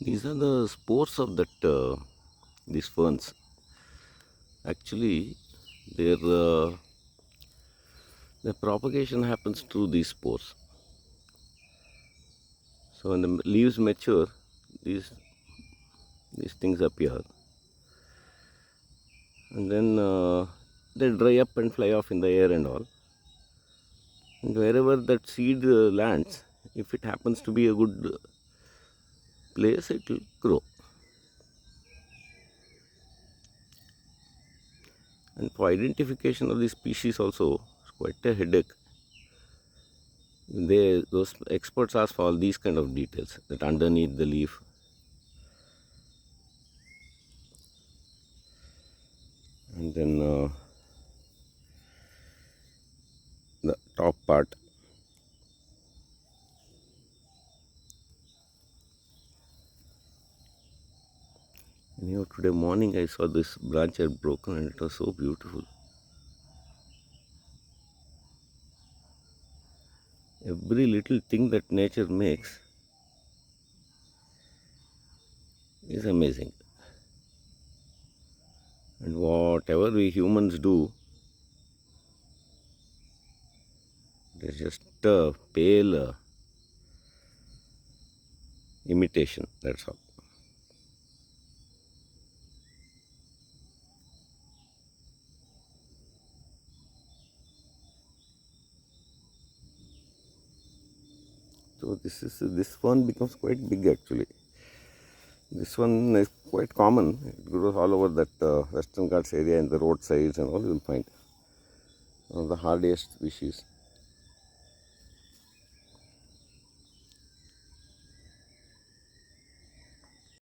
These are the spores of these ferns. Actually, their the propagation happens through these spores. So when the leaves mature, these these things appear, and then they dry up and fly off in the air and all. And wherever that seed lands, if it happens to be a good place, it will grow. And for identification of the species also, it's quite a headache. Those experts ask for all these kind of details, that underneath the leaf, and then the top part. Anyhow, today morning I saw this branch had broken and it was so beautiful. Every little thing that nature makes is amazing. And whatever we humans do, it is just a pale imitation, that's all. So this one becomes quite big actually. This one is quite common. It grows all over that Western Ghats area in the roadsides and all you will find. One of the hardiest species.